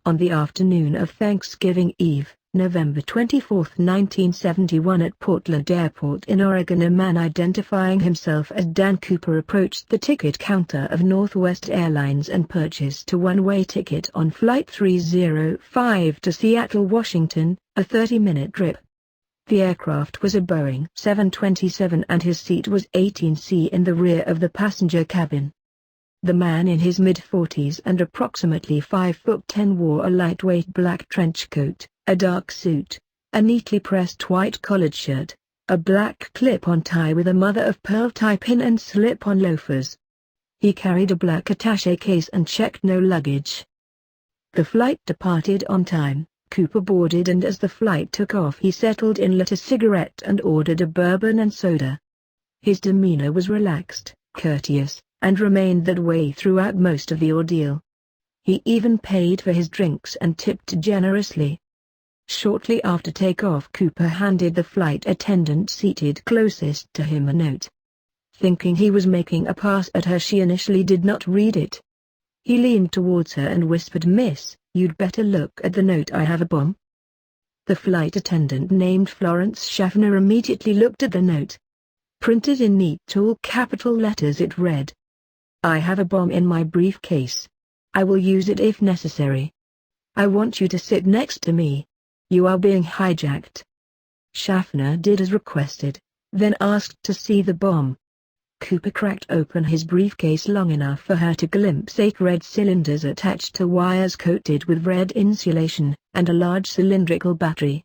On the afternoon of Thanksgiving Eve, November 24, 1971, at Portland Airport in Oregon, a man identifying himself as Dan Cooper approached the ticket counter of Northwest Airlines and purchased a one-way ticket on Flight 305 to Seattle, Washington, a 30-minute trip. The aircraft was a Boeing 727 and his seat was 18C in the rear of the passenger cabin. The man in his mid-40s and approximately 5'10" wore a lightweight black trench coat, a dark suit, a neatly pressed white collared shirt, a black clip-on tie with a mother-of-pearl tie pin and slip-on loafers. He carried a black attaché case and checked no luggage. The flight departed on time. Cooper boarded, and as the flight took off he settled in, lit a cigarette and ordered a bourbon and soda. His demeanor was relaxed, courteous, and remained that way throughout most of the ordeal. He even paid for his drinks and tipped generously. Shortly after takeoff, Cooper handed the flight attendant seated closest to him a note. Thinking he was making a pass at her, she initially did not read it. He leaned towards her and whispered, "Miss, you'd better look at the note. I have a bomb." The flight attendant, named Florence Schaffner, immediately looked at the note. Printed in neat tall capital letters it read, "I have a bomb in my briefcase. I will use it if necessary. I want you to sit next to me. You are being hijacked." Schaffner did as requested, then asked to see the bomb. Cooper cracked open his briefcase long enough for her to glimpse 8 red cylinders attached to wires coated with red insulation, and a large cylindrical battery.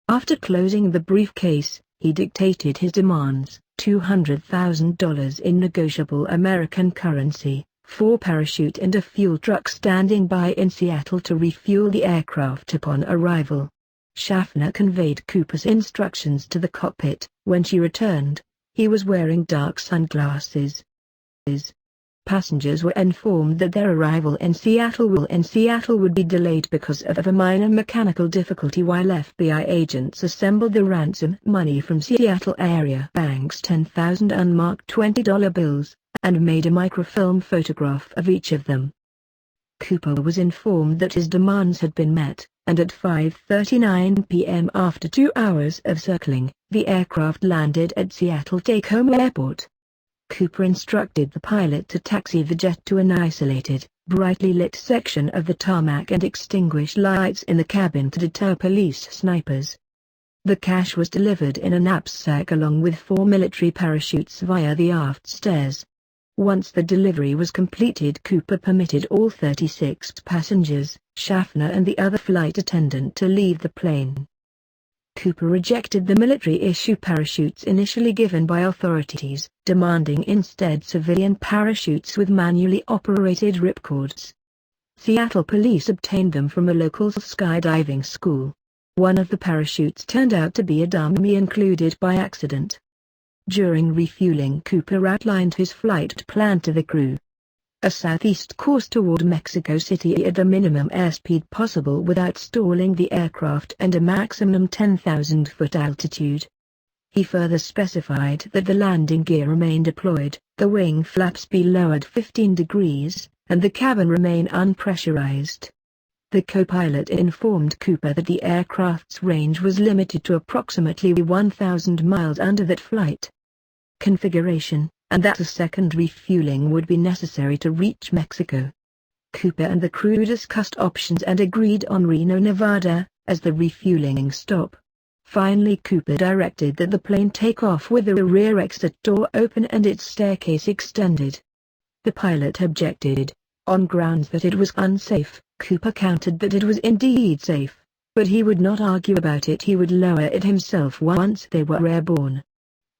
After closing the briefcase, he dictated his demands: $200,000 in negotiable American currency, 4 parachute and a fuel truck standing by in Seattle to refuel the aircraft upon arrival. Schaffner conveyed Cooper's instructions to the cockpit. When she returned, he was wearing dark sunglasses. Passengers were informed that their arrival in Seattle would be delayed because of a minor mechanical difficulty while FBI agents assembled the ransom money from Seattle area banks, 10,000 unmarked $20 bills, and made a microfilm photograph of each of them. Cooper was informed that his demands had been met, and at 5:39 p.m. after 2 hours of circling, the aircraft landed at Seattle Tacoma Airport. Cooper instructed the pilot to taxi the jet to an isolated, brightly lit section of the tarmac and extinguish lights in the cabin to deter police snipers. The cash was delivered in a knapsack along with 4 military parachutes via the aft stairs. Once the delivery was completed, Cooper permitted all 36 passengers, Schaffner and the other flight attendant, to leave the plane. Cooper rejected the military-issue parachutes initially given by authorities, demanding instead civilian parachutes with manually operated ripcords. Seattle police obtained them from a local skydiving school. One of the parachutes turned out to be a dummy included by accident. During refueling, Cooper outlined his flight plan to the crew: a southeast course toward Mexico City at the minimum airspeed possible without stalling the aircraft, and a maximum 10,000-foot altitude. He further specified that the landing gear remain deployed, the wing flaps be lowered 15 degrees, and the cabin remain unpressurized. The co-pilot informed Cooper that the aircraft's range was limited to approximately 1,000 miles under that flight configuration, and that a second refueling would be necessary to reach Mexico. Cooper and the crew discussed options and agreed on Reno, Nevada, as the refueling stop. Finally, Cooper directed that the plane take off with the rear exit door open and its staircase extended. The pilot objected, on grounds that it was unsafe. Cooper countered that it was indeed safe, but he would not argue about it. He would lower it himself once they were airborne.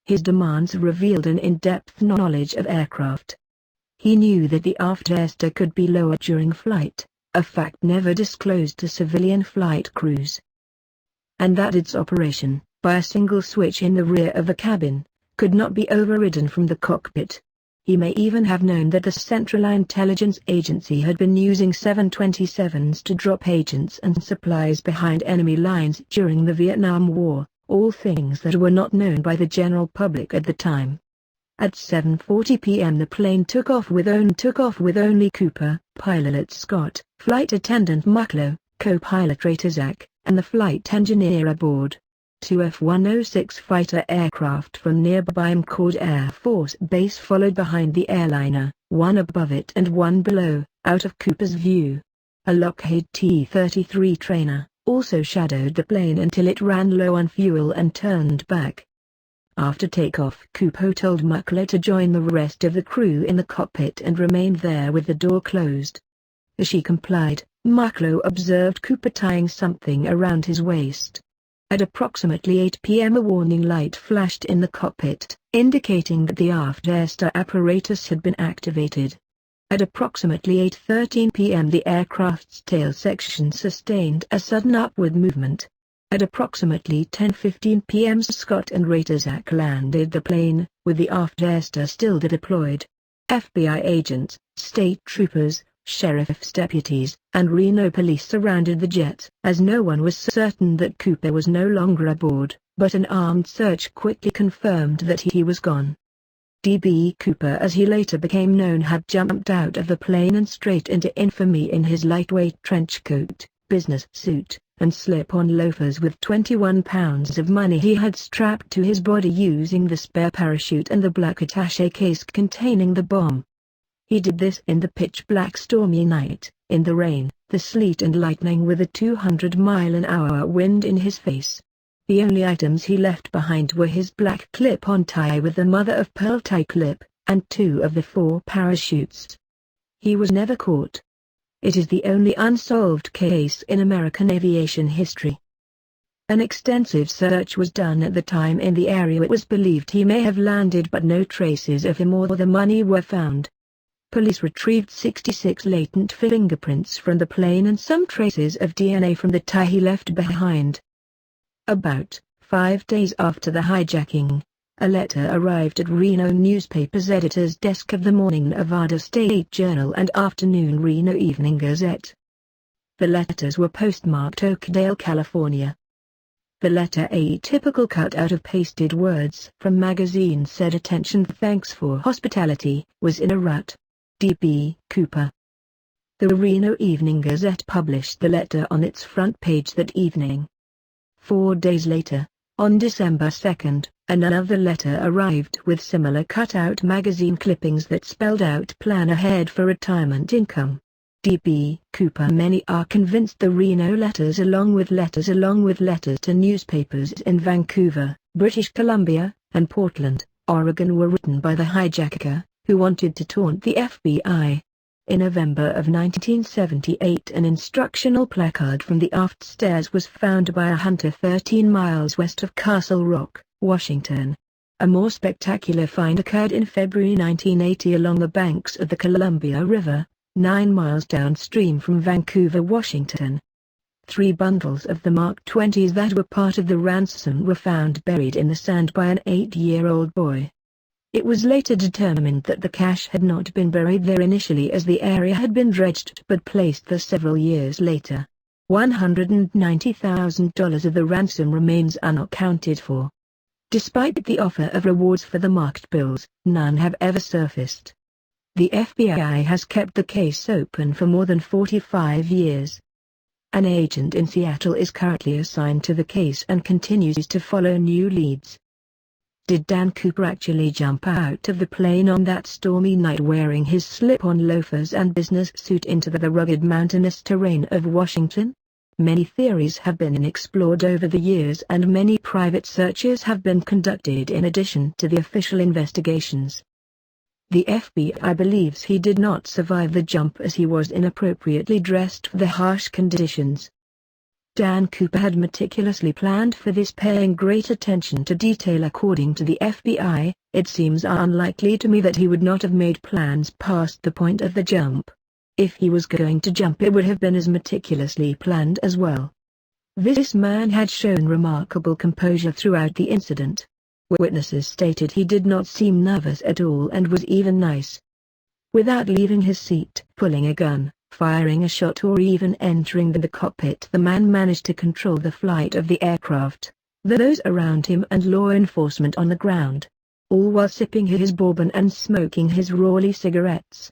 His demands revealed an in-depth knowledge of aircraft. He knew that the aft airster could be lowered during flight, a fact never disclosed to civilian flight crews, and that its operation, by a single switch in the rear of the cabin, could not be overridden from the cockpit. He may even have known that the Central Intelligence Agency had been using 727s to drop agents and supplies behind enemy lines during the Vietnam War, all things that were not known by the general public at the time. At 7:40 p.m. the plane took off with only Cooper, pilot Scott, flight attendant Mucklow, co-pilot Zach, and the flight engineer aboard. Two F-106 fighter aircraft from nearby McCord Air Force Base followed behind the airliner, one above it and one below, out of Cooper's view. A Lockheed T-33 trainer also shadowed the plane until it ran low on fuel and turned back. After takeoff, Cooper told Mucklow to join the rest of the crew in the cockpit and remained there with the door closed. As she complied, Mucklow observed Cooper tying something around his waist. At approximately 8 p.m. a warning light flashed in the cockpit, indicating that the aft airstart apparatus had been activated. At approximately 8:13 p.m. the aircraft's tail section sustained a sudden upward movement. At approximately 10:15 p.m. Scott and Zach landed the plane, with the aft airstart still deployed. FBI agents, state troopers, sheriff's deputies, and Reno police surrounded the jet, as no one was certain that Cooper was no longer aboard, but an armed search quickly confirmed that he was gone. D.B. Cooper, as he later became known, had jumped out of the plane and straight into infamy in his lightweight trench coat, business suit, and slip-on loafers with 21 pounds of money he had strapped to his body using the spare parachute and the black attaché case containing the bomb. He did this in the pitch-black stormy night, in the rain, the sleet and lightning, with a 200-mile-an-hour wind in his face. The only items he left behind were his black clip-on tie with the mother-of-pearl tie clip, and 2 of the 4 parachutes. He was never caught. It is the only unsolved case in American aviation history. An extensive search was done at the time in the area. It was believed he may have landed, but no traces of him or the money were found. Police retrieved 66 latent fingerprints from the plane and some traces of DNA from the tie he left behind. About 5 days after the hijacking, a letter arrived at Reno newspaper's editor's desk of the Morning Nevada State Journal and Afternoon Reno Evening Gazette. The letters were postmarked Oakdale, California. The letter, a typical cut-out of pasted words from magazines, said "Attention, thanks for hospitality," was in a rut. D.B. Cooper. The Reno Evening Gazette published the letter on its front page that evening. 4 days later, on December 2, another letter arrived with similar cut-out magazine clippings that spelled out "Plan ahead for retirement income." D.B. Cooper. Many are convinced the Reno letters, along with letters to newspapers in Vancouver, British Columbia, and Portland, Oregon, were written by the hijacker, who wanted to taunt the FBI. In November of 1978, an instructional placard from the aft stairs was found by a hunter 13 miles west of Castle Rock, Washington. A more spectacular find occurred in February 1980 along the banks of the Columbia River, 9 miles downstream from Vancouver, Washington. 3 bundles of the Mark 20s that were part of the ransom were found buried in the sand by an 8-year-old boy. It was later determined that the cash had not been buried there initially, as the area had been dredged, but placed there several years later. $190,000 of the ransom remains unaccounted for. Despite the offer of rewards for the marked bills, none have ever surfaced. The FBI has kept the case open for more than 45 years. An agent in Seattle is currently assigned to the case and continues to follow new leads. Did Dan Cooper actually jump out of the plane on that stormy night wearing his slip-on loafers and business suit into the rugged mountainous terrain of Washington? Many theories have been explored over the years, and many private searches have been conducted in addition to the official investigations. The FBI believes he did not survive the jump as he was inappropriately dressed for the harsh conditions. Dan Cooper had meticulously planned for this, paying great attention to detail. According to the FBI, it seems unlikely to me that he would not have made plans past the point of the jump. If he was going to jump, it would have been as meticulously planned as well. This man had shown remarkable composure throughout the incident. Witnesses stated he did not seem nervous at all and was even nice. Without leaving his seat, pulling a gun, firing a shot, or even entering the cockpit, the man managed to control the flight of the aircraft, those around him and law enforcement on the ground. all while sipping his bourbon and smoking his Rawley cigarettes.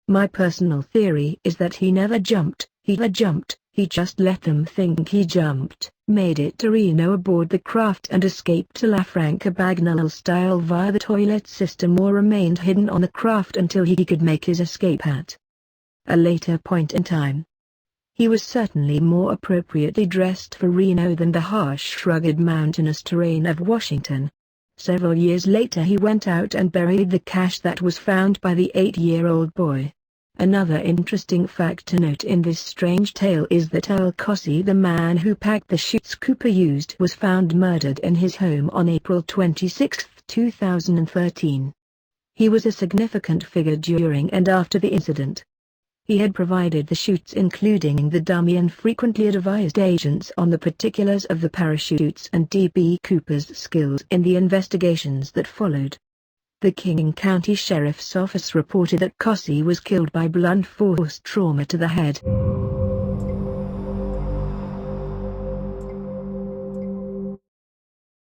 My personal theory is that he never jumped, he just let them think he jumped, made it to Reno aboard the craft and escaped to La Franca Bagnall style via the toilet system, or remained hidden on the craft until he could make his escape at a later point in time. He was certainly more appropriately dressed for Reno than the harsh rugged mountainous terrain of Washington. Several years later he went out and buried the cash that was found by the 8-year-old boy. Another interesting fact to note in this strange tale is that Earl Cossey, the man who packed the chutes Cooper used, was found murdered in his home on April 26, 2013. He was a significant figure during and after the incident. He had provided the chutes, including the dummy, and frequently advised agents on the particulars of the parachutes and D.B. Cooper's skills in the investigations that followed. The King County Sheriff's Office reported that Cossey was killed by blunt force trauma to the head.